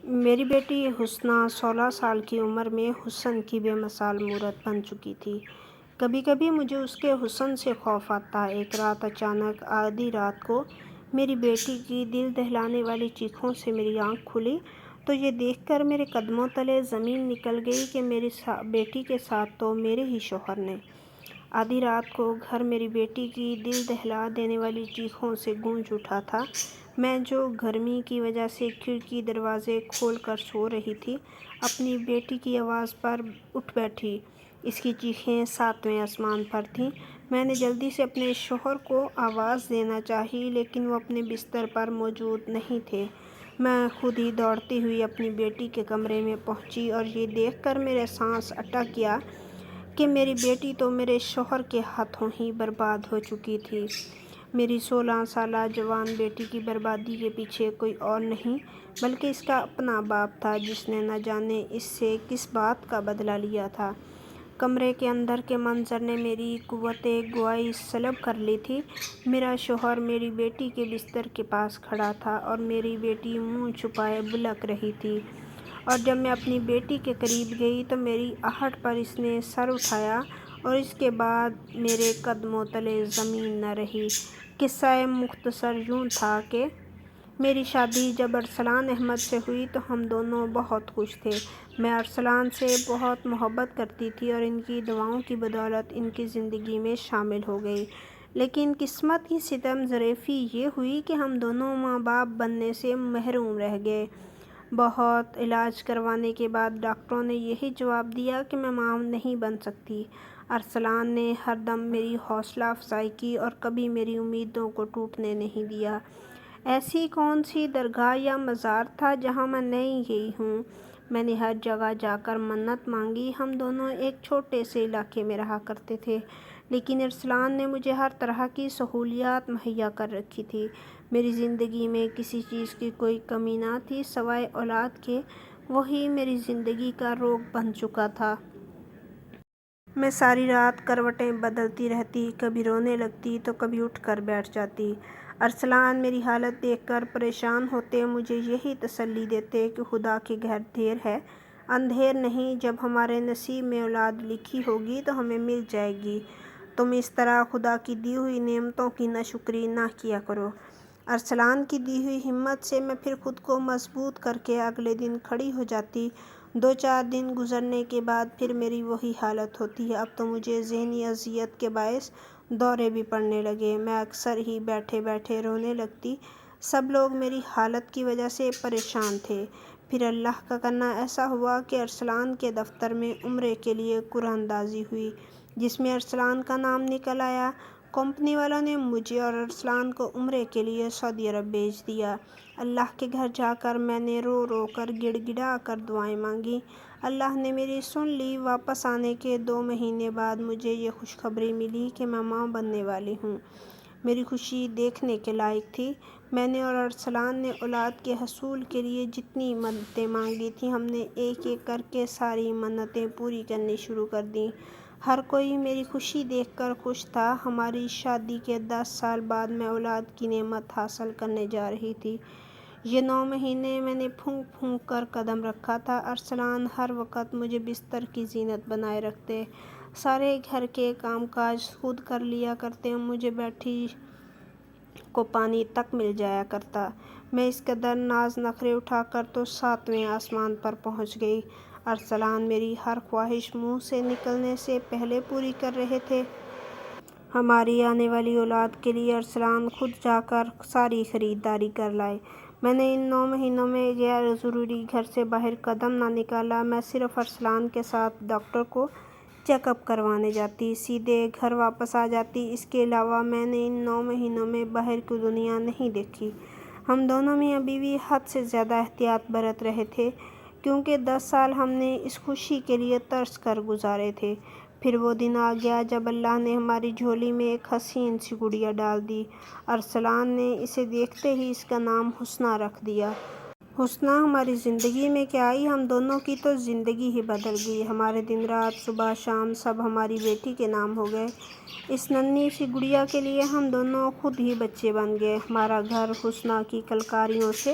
میری بیٹی حسنہ 16 سال کی عمر میں حسن کی بے مثال مورت بن چکی تھی۔ کبھی کبھی مجھے اس کے حسن سے خوف آتا۔ ایک رات اچانک آدھی رات کو میری بیٹی کی دل دہلانے والی چیخوں سے میری آنکھ کھلی تو یہ دیکھ کر میرے قدموں تلے زمین نکل گئی کہ میری بیٹی کے ساتھ تو میرے ہی شوہر نے۔ آدھی رات کو گھر میری بیٹی کی دل دہلا دینے والی چیخوں سے گونج اٹھا تھا۔ میں جو گرمی کی وجہ سے کھڑکی دروازے کھول کر سو رہی تھی، اپنی بیٹی کی آواز پر اٹھ بیٹھی۔ اس کی چیخیں 7ویں آسمان پر تھیں۔ میں نے جلدی سے اپنے شوہر کو آواز دینا چاہی لیکن وہ اپنے بستر پر موجود نہیں تھے۔ میں خود ہی دوڑتی ہوئی اپنی بیٹی کے کمرے میں پہنچی اور یہ دیکھ کر میرا سانس اٹک گیا کہ میری بیٹی تو میرے شوہر کے ہاتھوں ہی برباد ہو چکی تھی۔ میری 16 سالہ جوان بیٹی کی بربادی کے پیچھے کوئی اور نہیں بلکہ اس کا اپنا باپ تھا جس نے نہ جانے اس سے کس بات کا بدلہ لیا تھا۔ کمرے کے اندر کے منظر نے میری قوت گواہی سلب کر لی تھی۔ میرا شوہر میری بیٹی کے بستر کے پاس کھڑا تھا اور میری بیٹی منہ چھپائے بلک رہی تھی، اور جب میں اپنی بیٹی کے قریب گئی تو میری آہٹ پر اس نے سر اٹھایا اور اس کے بعد میرے قدموں تلے زمین نہ رہی۔ قصہ مختصر یوں تھا کہ میری شادی جب ارسلان احمد سے ہوئی تو ہم دونوں بہت خوش تھے۔ میں ارسلان سے بہت محبت کرتی تھی اور ان کی دعاؤں کی بدولت ان کی زندگی میں شامل ہو گئی، لیکن قسمت کی ستم ظریفی یہ ہوئی کہ ہم دونوں ماں باپ بننے سے محروم رہ گئے۔ بہت علاج کروانے کے بعد ڈاکٹروں نے یہی جواب دیا کہ میں ماں نہیں بن سکتی۔ ارسلان نے ہر دم میری حوصلہ افزائی کی اور کبھی میری امیدوں کو ٹوٹنے نہیں دیا۔ ایسی کون سی درگاہ یا مزار تھا جہاں میں نہیں گئی ہوں؟ میں نے ہر جگہ جا کر منت مانگی۔ ہم دونوں ایک چھوٹے سے علاقے میں رہا کرتے تھے، لیکن ارسلان نے مجھے ہر طرح کی سہولیات مہیا کر رکھی تھی۔ میری زندگی میں کسی چیز کی کوئی کمی نہ تھی سوائے اولاد کے، وہی میری زندگی کا روگ بن چکا تھا۔ میں ساری رات کروٹیں بدلتی رہتی، کبھی رونے لگتی تو کبھی اٹھ کر بیٹھ جاتی۔ ارسلان میری حالت دیکھ کر پریشان ہوتے، مجھے یہی تسلی دیتے کہ خدا کے گھر دیر ہے اندھیر نہیں، جب ہمارے نصیب میں اولاد لکھی ہوگی تو ہمیں مل جائے گی۔ تم اس طرح خدا کی دی ہوئی نعمتوں کی ناشکری نہ کیا کرو۔ ارسلان کی دی ہوئی ہمت سے میں پھر خود کو مضبوط کر کے اگلے دن کھڑی ہو جاتی۔ 2-4 دن گزرنے کے بعد پھر میری وہی حالت ہوتی۔ اب تو مجھے ذہنی اذیت کے باعث دورے بھی پڑنے لگے۔ میں اکثر ہی بیٹھے بیٹھے رونے لگتی۔ سب لوگ میری حالت کی وجہ سے پریشان تھے۔ پھر اللہ کا کرنا ایسا ہوا کہ ارسلان کے دفتر میں عمرے کے لیے قرعہ اندازی ہوئی، جس میں ارسلان کا نام نکل آیا۔ کمپنی والوں نے مجھے اور ارسلان کو عمرے کے لیے سعودی عرب بھیج دیا۔ اللہ کے گھر جا کر میں نے رو رو کر گڑ گڑا کر دعائیں مانگی۔ اللہ نے میری سن لی۔ واپس آنے کے 2 مہینے بعد مجھے یہ خوشخبری ملی کہ میں ماں بننے والی ہوں۔ میری خوشی دیکھنے کے لائق تھی۔ میں نے اور ارسلان نے اولاد کے حصول کے لیے جتنی منتیں مانگی تھیں، ہم نے ایک ایک کر کے ساری منتیں پوری کرنی شروع کر دیں۔ ہر کوئی میری خوشی دیکھ کر خوش تھا۔ ہماری شادی کے 10 سال بعد میں اولاد کی نعمت حاصل کرنے جا رہی تھی۔ یہ 9 مہینے میں نے پھونک پھونک کر قدم رکھا تھا۔ ارسلان ہر وقت مجھے بستر کی زینت بنائے رکھتے، سارے گھر کے کام کاج خود کر لیا کرتے، مجھے بیٹی کو پانی تک مل جایا کرتا۔ میں اس قدر ناز نخرے اٹھا کر تو 7ویں آسمان پر پہنچ گئی۔ ارسلان میری ہر خواہش منہ سے نکلنے سے پہلے پوری کر رہے تھے۔ ہماری آنے والی اولاد کے لیے ارسلان خود جا کر ساری خریداری کر لائے۔ میں نے ان 9 مہینوں میں غیر ضروری گھر سے باہر قدم نہ نکالا۔ میں صرف ارسلان کے ساتھ ڈاکٹر کو چیک اپ کروانے جاتی، سیدھے گھر واپس آ جاتی۔ اس کے علاوہ میں نے ان 9 مہینوں میں باہر کی دنیا نہیں دیکھی۔ ہم دونوں میاں بیوی حد سے زیادہ احتیاط برت رہے تھے، کیونکہ 10 سال ہم نے اس خوشی کے لیے ترس کر گزارے تھے۔ پھر وہ دن آ گیا جب اللہ نے ہماری جھولی میں ایک حسین سی گڑیا ڈال دی۔ ارسلان نے اسے دیکھتے ہی اس کا نام حسنہ رکھ دیا۔ حسنہ ہماری زندگی میں کیا آئی، ہم دونوں کی تو زندگی ہی بدل گئی۔ ہمارے دن رات صبح شام سب ہماری بیٹی کے نام ہو گئے۔ اس ننھی سی گڑیا کے لیے ہم دونوں خود ہی بچے بن گئے۔ ہمارا گھر حسنہ کی کلکاریوں سے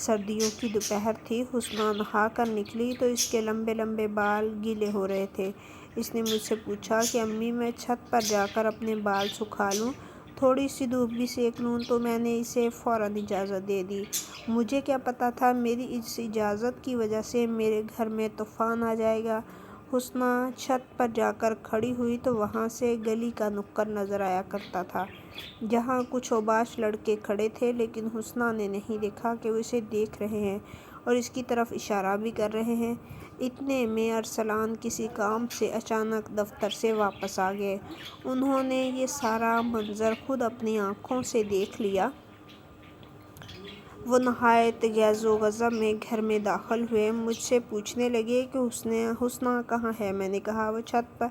سردیوں کی دوپہر تھی۔ حسنہ نہا کر نکلی تو اس کے لمبے لمبے بال گیلے ہو رہے تھے۔ اس نے مجھ سے پوچھا کہ امی میں چھت پر جا کر اپنے بال سکھا لوں، تھوڑی سی دھوپ بھی سینک لوں؟ تو میں نے اسے فوراً اجازت دے دی۔ مجھے کیا پتہ تھا میری اس اجازت کی وجہ سے میرے گھر میں طوفان آ جائے گا۔ حسنہ چھت پر جا کر کھڑی ہوئی تو وہاں سے گلی کا نکڑ نظر آیا کرتا تھا جہاں کچھ اوباش لڑکے کھڑے تھے، لیکن حسنہ نے نہیں دیکھا کہ وہ اسے دیکھ رہے ہیں اور اس کی طرف اشارہ بھی کر رہے ہیں۔ اتنے میں ارسلان کسی کام سے اچانک دفتر سے واپس آ گئے۔ انہوں نے یہ سارا منظر خود اپنی آنکھوں سے دیکھ لیا۔ وہ نہایت غیظ و غضب میں گھر میں داخل ہوئے، مجھ سے پوچھنے لگے کہ حسنہ کہاں ہے؟ میں نے کہا وہ چھت پر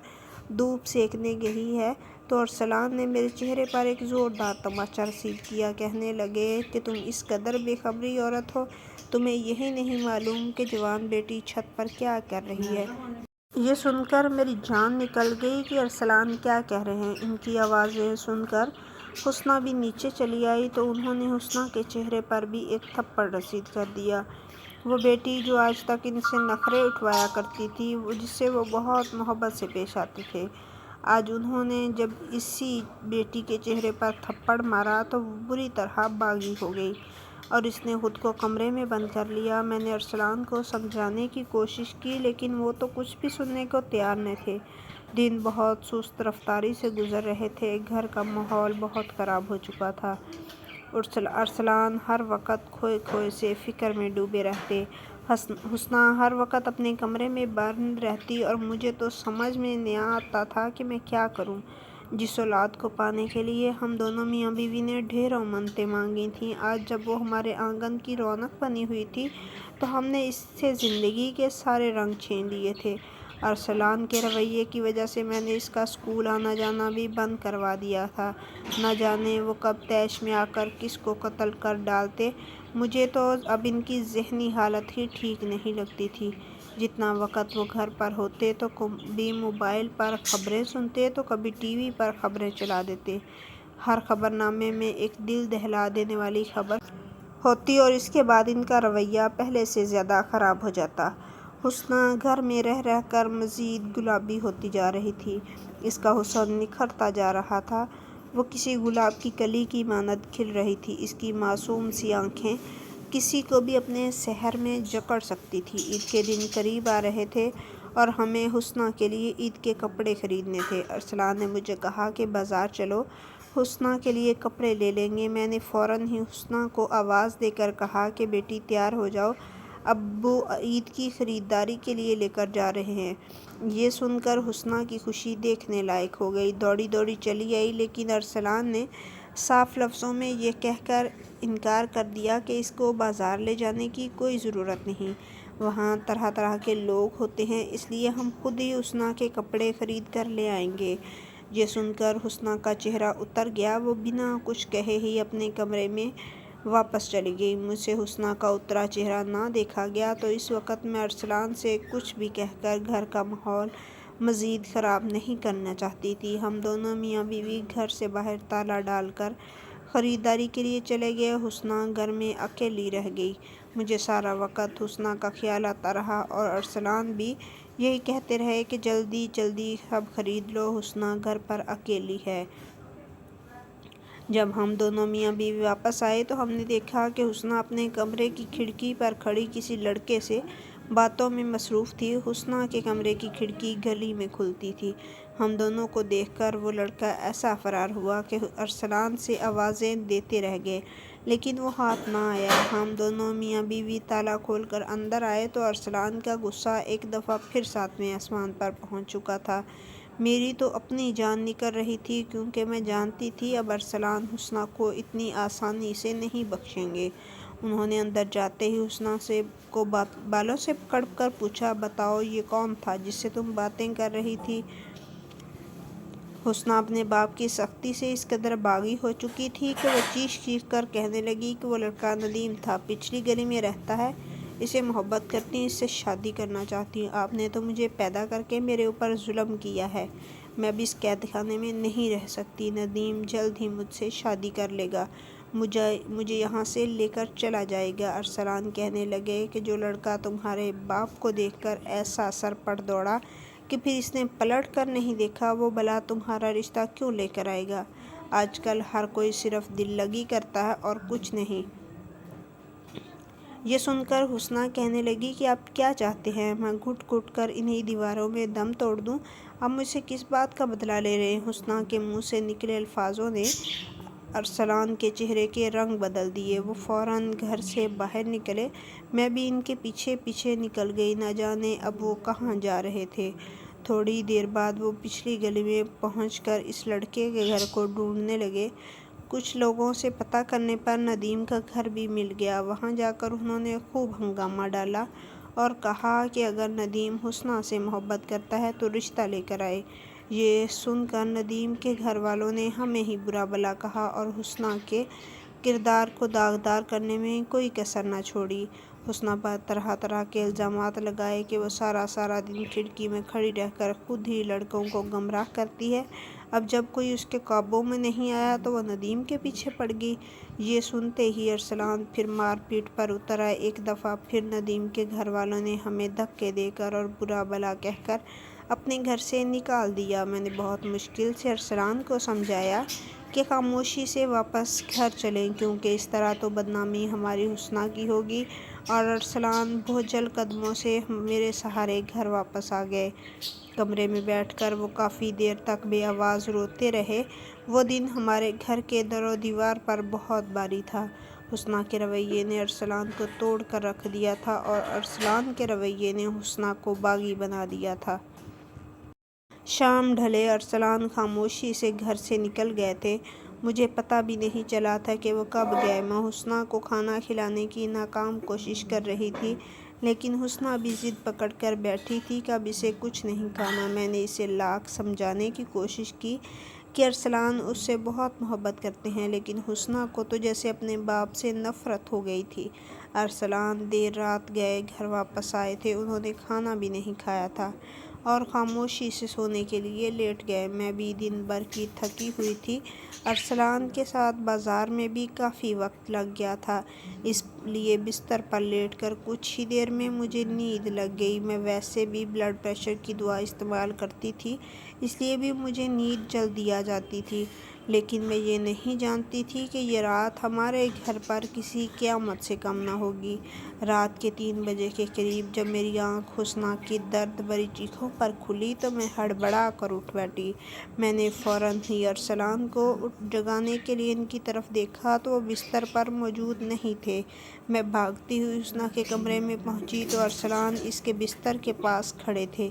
دھوپ سینکنے گئی ہے۔ تو ارسلان نے میرے چہرے پر ایک زوردار تماچا رسید کیا۔ کہنے لگے کہ تم اس قدر بے خبری عورت ہو، تمہیں یہی نہیں معلوم کہ جوان بیٹی چھت پر کیا کر رہی ہے؟ یہ سن کر میری جان نکل گئی کہ ارسلان کیا کہہ رہے ہیں۔ ان کی آوازیں سن کر حسنہ بھی نیچے چلی آئی تو انہوں نے حسنہ کے چہرے پر بھی ایک تھپڑ رسید کر دیا۔ وہ بیٹی جو آج تک ان سے نخرے اٹھوایا کرتی تھی، جس سے وہ بہت محبت سے پیش آتے تھے، آج انہوں نے جب اسی بیٹی کے چہرے پر تھپڑ مارا تو وہ بری طرح باغی ہو گئی اور اس نے خود کو کمرے میں بند کر لیا۔ میں نے ارسلان کو سمجھانے کی کوشش کی لیکن وہ تو کچھ بھی سننے کو تیار نہ تھے۔ دن بہت سست رفتاری سے گزر رہے تھے، گھر کا ماحول بہت خراب ہو چکا تھا۔ ارسلان ہر وقت کھوئے کھوئے سے فکر میں ڈوبے رہتے، حسنہ ہر وقت اپنے کمرے میں بند رہتی اور مجھے تو سمجھ میں نہ آتا تھا کہ میں کیا کروں۔ جس اولاد کو پانے کے لیے ہم دونوں میاں بیوی نے ڈھیروں منتیں مانگی تھیں، آج جب وہ ہمارے آنگن کی رونق بنی ہوئی تھی تو ہم نے اس سے زندگی کے سارے رنگ چھین لیے تھے۔ ارسلان کے رویے کی وجہ سے میں نے اس کا اسکول آنا جانا بھی بند کروا دیا تھا۔ نہ جانے وہ کب طیش میں آ کر کس کو قتل کر ڈالتے۔ مجھے تو اب ان کی ذہنی حالت ہی ٹھیک نہیں لگتی تھی۔ جتنا وقت وہ گھر پر ہوتے تو کبھی موبائل پر خبریں سنتے تو کبھی ٹی وی پر خبریں چلا دیتے۔ ہر خبر نامے میں ایک دل دہلا دینے والی خبر ہوتی اور اس کے بعد ان کا رویہ پہلے سے زیادہ خراب ہو جاتا۔ حسنہ گھر میں رہ رہ کر مزید گلابی ہوتی جا رہی تھی، اس کا حسن نکھرتا جا رہا تھا، وہ کسی گلاب کی کلی کی مانند کھل رہی تھی۔ اس کی معصوم سی آنکھیں کسی کو بھی اپنے سحر میں جکڑ سکتی تھیں۔ عید کے دن قریب آ رہے تھے اور ہمیں حسنہ کے لیے عید کے کپڑے خریدنے تھے۔ ارسلان نے مجھے کہا کہ بازار چلو، حسنہ کے لیے کپڑے لے لیں گے۔ میں نے فوراً ہی حسنہ کو آواز دے کر کہا کہ بیٹی تیار ہو جاؤ، ابو عید کی خریداری کے لیے لے کر جا رہے ہیں۔ یہ سن کر حسنہ کی خوشی دیکھنے لائق ہو گئی، دوڑی دوڑی چلی آئی، لیکن ارسلان نے صاف لفظوں میں یہ کہہ کر انکار کر دیا کہ اس کو بازار لے جانے کی کوئی ضرورت نہیں، وہاں طرح طرح کے لوگ ہوتے ہیں، اس لیے ہم خود ہی حسنہ کے کپڑے خرید کر لے آئیں گے۔ یہ سن کر حسنہ کا چہرہ اتر گیا، وہ بنا کچھ کہے ہی اپنے کمرے میں واپس چلی گئی۔ مجھ سے حسنہ کا اترا چہرہ نہ دیکھا گیا تو اس وقت میں ارسلان سے کچھ بھی کہہ کر گھر کا ماحول مزید خراب نہیں کرنا چاہتی تھی۔ ہم دونوں میاں بیوی گھر سے باہر تالا ڈال کر خریداری کے لیے چلے گئے۔ حسنہ گھر میں اکیلی رہ گئی۔ مجھے سارا وقت حسنہ کا خیال آتا رہا اور ارسلان بھی یہی کہتے رہے کہ جلدی جلدی سب خرید لو، حسنہ گھر پر اکیلی ہے۔ جب ہم دونوں میاں بیوی واپس آئے تو ہم نے دیکھا کہ حسنہ اپنے کمرے کی کھڑکی پر کھڑی کسی لڑکے سے باتوں میں مصروف تھی۔ حسنہ کے کمرے کی کھڑکی گلی میں کھلتی تھی۔ ہم دونوں کو دیکھ کر وہ لڑکا ایسا فرار ہوا کہ ارسلان سے آوازیں دیتے رہ گئے، لیکن وہ ہاتھ نہ آیا۔ ہم دونوں میاں بیوی تالا کھول کر اندر آئے تو ارسلان کا غصہ ایک دفعہ پھر ساتویں آسمان پر پہنچ چکا تھا۔ میری تو اپنی جان نکل رہی تھی، کیونکہ میں جانتی تھی اب ارسلان حسنہ کو اتنی آسانی سے نہیں بخشیں گے۔ انہوں نے اندر جاتے ہی حسنہ کو بالوں سے پکڑ کر پوچھا، بتاؤ یہ کون تھا جس سے تم باتیں کر رہی تھی؟ حسنہ اپنے باپ کی سختی سے اس قدر باغی ہو چکی تھی کہ وہ چیخ چیخ کر کہنے لگی کہ وہ لڑکا ندیم تھا، پچھلی گلی میں رہتا ہے، اسے محبت کرتی ہوں، اس سے شادی کرنا چاہتی ہوں۔ آپ نے تو مجھے پیدا کر کے میرے اوپر ظلم کیا ہے، میں اب اس قید خانے میں نہیں رہ سکتی، ندیم جلد ہی مجھ سے شادی کر لے گا، مجھے یہاں سے لے کر چلا جائے گا۔ ارسلان کہنے لگے کہ جو لڑکا تمہارے باپ کو دیکھ کر ایسا سر پٹ دوڑا کہ پھر اس نے پلٹ کر نہیں دیکھا، وہ بھلا تمہارا رشتہ کیوں لے کر آئے گا؟ آج کل ہر کوئی صرف دل لگی کرتا ہے اور کچھ نہیں۔ یہ سن کر حسنہ کہنے لگی کہ آپ کیا چاہتے ہیں؟ میں گھٹ گھٹ کر انہی دیواروں میں دم توڑ دوں؟ آپ مجھ سے کس بات کا بدلہ لے رہے ہیں؟ حسنہ کے منہ سے نکلے الفاظوں نے ارسلان کے چہرے کے رنگ بدل دیے۔ وہ فوراً گھر سے باہر نکلے۔ میں بھی ان کے پیچھے پیچھے نکل گئی۔ نہ جانے اب وہ کہاں جا رہے تھے۔ تھوڑی دیر بعد وہ پچھلی گلی میں پہنچ کر اس لڑکے کے گھر کو ڈھونڈنے لگے۔ کچھ لوگوں سے پتہ کرنے پر ندیم کا گھر بھی مل گیا۔ وہاں جا کر انہوں نے خوب ہنگامہ ڈالا اور کہا کہ اگر ندیم حسنہ سے محبت کرتا ہے تو رشتہ لے کر آئے۔ یہ سن کر ندیم کے گھر والوں نے ہمیں ہی برا بھلا کہا اور حسنہ کے کردار کو داغدار کرنے میں کوئی کسر نہ چھوڑی۔ حسنہ پر طرح طرح کے الزامات لگائے کہ وہ سارا دن کھڑکی میں کھڑی رہ کر خود ہی لڑکوں کو گمراہ کرتی ہے۔ اب جب کوئی اس کے قابو میں نہیں آیا تو وہ ندیم کے پیچھے پڑ گئی۔ یہ سنتے ہی ارسلان پھر مار پیٹ پر اتر آئے۔ ایک دفعہ پھر ندیم کے گھر والوں نے ہمیں دھکے دے کر اور برا بھلا کہہ کر اپنے گھر سے نکال دیا۔ میں نے بہت مشکل سے ارسلان کو سمجھایا کہ خاموشی سے واپس گھر چلیں، کیونکہ اس طرح تو بدنامی ہماری حسنہ کی ہوگی، اور ارسلان بہجل قدموں سے میرے سہارے گھر واپس آ گئے۔ کمرے میں بیٹھ کر وہ کافی دیر تک بے آواز روتے رہے۔ وہ دن ہمارے گھر کے در و دیوار پر بہت بھاری تھا۔ حسنہ کے رویے نے ارسلان کو توڑ کر رکھ دیا تھا اور ارسلان کے رویے نے حسنہ کو باغی بنا دیا تھا۔ شام ڈھلے ارسلان خاموشی سے گھر سے نکل گئے تھے۔ مجھے پتہ بھی نہیں چلا تھا کہ وہ کب گئے۔ میں حسنہ کو کھانا کھلانے کی ناکام کوشش کر رہی تھی، لیکن حسنہ بھی ضد پکڑ کر بیٹھی تھی کہ اب اسے کچھ نہیں کھانا۔ میں نے اسے لاکھ سمجھانے کی کوشش کی کہ ارسلان اس سے بہت محبت کرتے ہیں، لیکن حسنہ کو تو جیسے اپنے باپ سے نفرت ہو گئی تھی۔ ارسلان دیر رات گئے گھر واپس آئے تھے۔ انہوں نے کھانا بھی نہیں کھایا تھا اور خاموشی سے سونے کے لیے لیٹ گئے۔ میں بھی دن بھر کی تھکی ہوئی تھی۔ ارسلان کے ساتھ بازار میں بھی کافی وقت لگ گیا تھا، اس لیے بستر پر لیٹ کر کچھ ہی دیر میں مجھے نیند لگ گئی۔ میں ویسے بھی بلڈ پریشر کی دوا استعمال کرتی تھی، اس لیے بھی مجھے نیند جلدی آ جاتی تھی، لیکن میں یہ نہیں جانتی تھی کہ یہ رات ہمارے گھر پر کسی قیامت سے کم نہ ہوگی۔ رات کے 3 بجے کے قریب جب میری آنکھ حسنہ کی درد بھری چیخوں پر کھلی تو میں ہڑبڑا کر اٹھ بیٹھی۔ میں نے فوراً ہی ارسلان کو جگانے کے لیے ان کی طرف دیکھا تو وہ بستر پر موجود نہیں تھے۔ میں بھاگتی ہوئی حسنہ کے کمرے میں پہنچی تو ارسلان اس کے بستر کے پاس کھڑے تھے۔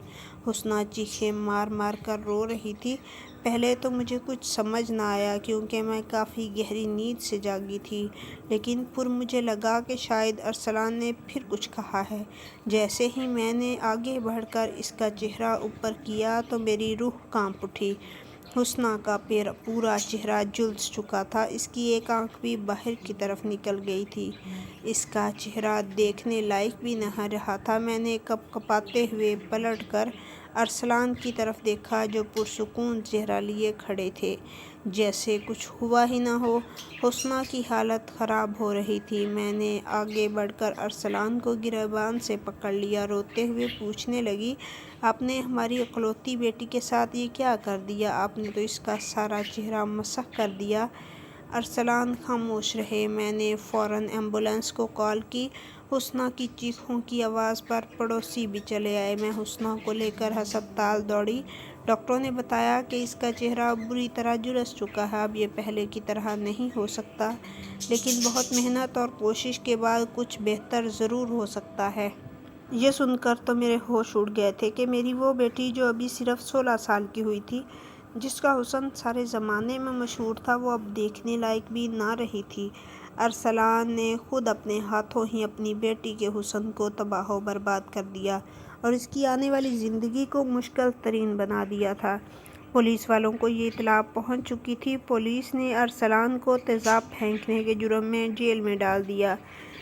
حسنہ چیخیں مار مار کر رو رہی تھی۔ پہلے تو مجھے کچھ سمجھ نہ آیا کیونکہ میں کافی گہری نیند سے جاگی تھی، لیکن پھر مجھے لگا کہ شاید ارسلان نے پھر کچھ کہا ہے۔ جیسے ہی میں نے آگے بڑھ کر اس کا چہرہ اوپر کیا تو میری روح کانپ اٹھی۔ حسنہ کا پورا چہرہ جھلس چکا تھا، اس کی ایک آنکھ بھی باہر کی طرف نکل گئی تھی۔ اس کا چہرہ دیکھنے لائق بھی نہ رہا تھا۔ میں نے کپ کپاتے ہوئے پلٹ کر ارسلان کی طرف دیکھا جو پرسکون چہرہ لیے کھڑے تھے، جیسے کچھ ہوا ہی نہ ہو۔ حسنہ کی حالت خراب ہو رہی تھی۔ میں نے آگے بڑھ کر ارسلان کو گریبان سے پکڑ لیا۔ روتے ہوئے پوچھنے لگی، آپ نے ہماری اکلوتی بیٹی کے ساتھ یہ کیا کر دیا؟ آپ نے تو اس کا سارا چہرہ مسخ کر دیا۔ ارسلان خاموش رہے۔ میں نے فوراً ایمبولینس کو کال کی۔ حسنہ کی چیخوں کی آواز پر پڑوسی بھی چلے آئے۔ میں حسنہ کو لے کر ہسپتال دوڑی۔ ڈاکٹروں نے بتایا کہ اس کا چہرہ بری طرح جھلس چکا ہے، اب یہ پہلے کی طرح نہیں ہو سکتا، لیکن بہت محنت اور کوشش کے بعد کچھ بہتر ضرور ہو سکتا ہے۔ یہ سن کر تو میرے ہوش اڑ گئے تھے کہ میری وہ بیٹی جو ابھی صرف 16 سال کی ہوئی تھی، جس کا حسن سارے زمانے میں مشہور تھا، وہ اب دیکھنے لائق بھی نہ رہی تھی۔ ارسلان نے خود اپنے ہاتھوں ہی اپنی بیٹی کے حسن کو تباہ و برباد کر دیا اور اس کی آنے والی زندگی کو مشکل ترین بنا دیا تھا۔ پولیس والوں کو یہ اطلاع پہنچ چکی تھی۔ پولیس نے ارسلان کو تیزاب پھینکنے کے جرم میں جیل میں ڈال دیا۔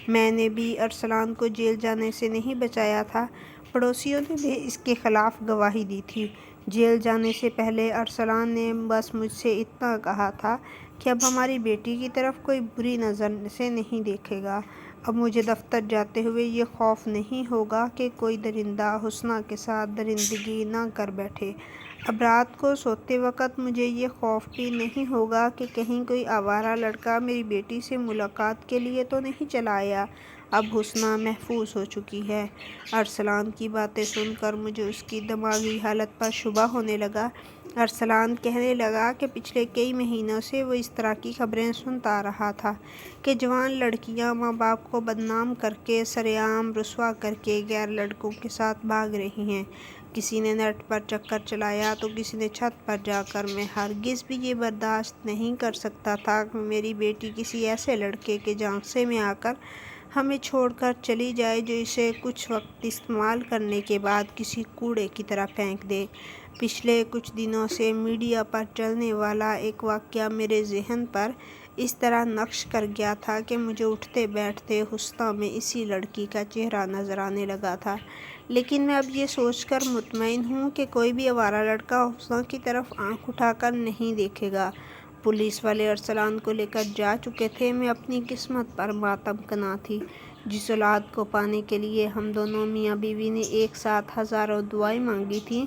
میں نے بھی ارسلان کو جیل جانے سے نہیں بچایا تھا، پڑوسیوں نے بھی اس کے خلاف گواہی دی تھی۔ جیل جانے سے پہلے ارسلان نے بس مجھ سے اتنا کہا تھا کہ اب ہماری بیٹی کی طرف کوئی بری نظر سے نہیں دیکھے گا۔ اب مجھے دفتر جاتے ہوئے یہ خوف نہیں ہوگا کہ کوئی درندہ حسنہ کے ساتھ درندگی نہ کر بیٹھے۔ اب رات کو سوتے وقت مجھے یہ خوف بھی نہیں ہوگا کہ کہیں کوئی آوارہ لڑکا میری بیٹی سے ملاقات کے لیے تو نہیں چلا آیا۔ اب حسنہ محفوظ ہو چکی ہے۔ ارسلان کی باتیں سن کر مجھے اس کی دماغی حالت پر شبہ ہونے لگا۔ ارسلان کہنے لگا کہ پچھلے کئی مہینوں سے وہ اس طرح کی خبریں سنتا رہا تھا کہ جوان لڑکیاں ماں باپ کو بدنام کر کے سرِ عام رسوا کر کے غیر لڑکوں کے ساتھ بھاگ رہی ہیں۔ کسی نے نیٹ پر چکر چلایا تو کسی نے چھت پر جا کر۔ میں ہرگز بھی یہ برداشت نہیں کر سکتا تھا کہ میری بیٹی کسی ایسے لڑکے کے جھانسے میں آ کر ہمیں چھوڑ کر چلی جائے جو اسے کچھ وقت استعمال کرنے کے بعد کسی کوڑے کی طرح پھینک دے۔ پچھلے کچھ دنوں سے میڈیا پر چلنے والا ایک واقعہ میرے ذہن پر اس طرح نقش کر گیا تھا کہ مجھے اٹھتے بیٹھتے حسنہ میں اسی لڑکی کا چہرہ نظر آنے لگا تھا، لیکن میں اب یہ سوچ کر مطمئن ہوں کہ کوئی بھی آوارہ لڑکا حسنہ کی طرف آنکھ اٹھا کر نہیں دیکھے گا۔ پولیس والے ارسلان کو لے کر جا چکے تھے۔ میں اپنی قسمت پر ماتم کنا تھی۔ جس اولاد کو پانے کے لیے ہم دونوں میاں بیوی نے ایک ساتھ ہزاروں دعائیں مانگی تھیں،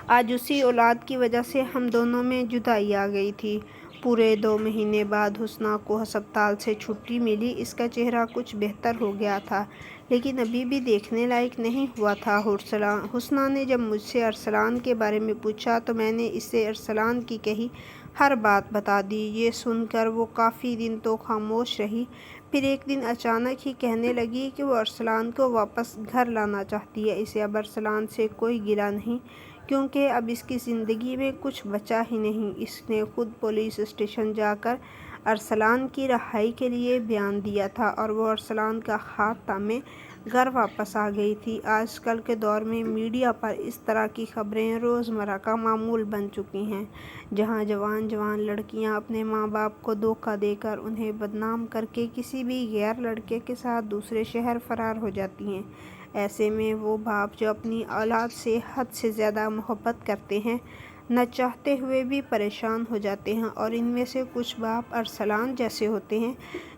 آج اسی اولاد کی وجہ سے ہم دونوں میں جدائی آ گئی تھی۔ پورے 2 مہینے بعد حسنہ کو ہسپتال سے چھٹی ملی۔ اس کا چہرہ کچھ بہتر ہو گیا تھا، لیکن ابھی بھی دیکھنے لائق نہیں ہوا تھا۔ حسنہ نے جب مجھ سے ارسلان کے بارے میں پوچھا تو میں نے اسے ارسلان کی کہی ہر بات بتا دی۔ یہ سن کر وہ کافی دن تو خاموش رہی، پھر ایک دن اچانک ہی کہنے لگی کہ وہ ارسلان کو واپس گھر لانا چاہتی ہے۔ اسے اب ارسلان سے کوئی گلہ نہیں، کیونکہ اب اس کی زندگی میں کچھ بچا ہی نہیں۔ اس نے خود پولیس اسٹیشن جا کر ارسلان کی رہائی کے لیے بیان دیا تھا اور وہ ارسلان کا ہاتھ تھامے گھر واپس آ گئی تھی۔ آج کل کے دور میں میڈیا پر اس طرح کی خبریں روزمرہ کا معمول بن چکی ہیں، جہاں جوان لڑکیاں اپنے ماں باپ کو دھوکہ دے کر انہیں بدنام کر کے کسی بھی غیر لڑکے کے ساتھ دوسرے شہر فرار ہو جاتی ہیں۔ ایسے میں وہ باپ جو اپنی اولاد سے حد سے زیادہ محبت کرتے ہیں، نہ چاہتے ہوئے بھی پریشان ہو جاتے ہیں، اور ان میں سے کچھ باپ ارسلان جیسے ہوتے ہیں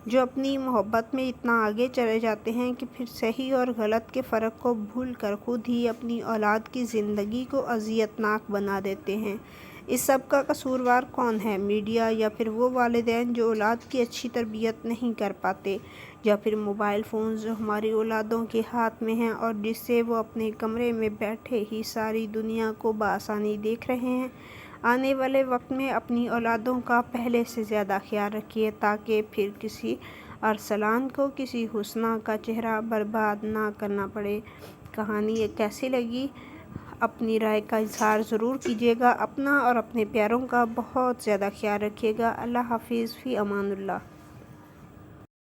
جو اپنی محبت میں اتنا آگے چلے جاتے ہیں کہ پھر صحیح اور غلط کے فرق کو بھول کر خود ہی اپنی اولاد کی زندگی کو اذیت ناک بنا دیتے ہیں۔ اس سب کا قصوروار کون ہے؟ میڈیا، یا پھر وہ والدین جو اولاد کی اچھی تربیت نہیں کر پاتے، یا پھر موبائل فونز جو ہماری اولادوں کے ہاتھ میں ہیں اور جس سے وہ اپنے کمرے میں بیٹھے ہی ساری دنیا کو بآسانی دیکھ رہے ہیں۔ آنے والے وقت میں اپنی اولادوں کا پہلے سے زیادہ خیال رکھیے تاکہ پھر کسی ارسلان کو کسی حسنہ کا چہرہ برباد نہ کرنا پڑے۔ کہانی یہ کیسی لگی؟ اپنی رائے کا اظہار ضرور کیجیے گا۔ اپنا اور اپنے پیاروں کا بہت زیادہ خیال رکھیے گا۔ اللہ حافظ، فی امان اللہ۔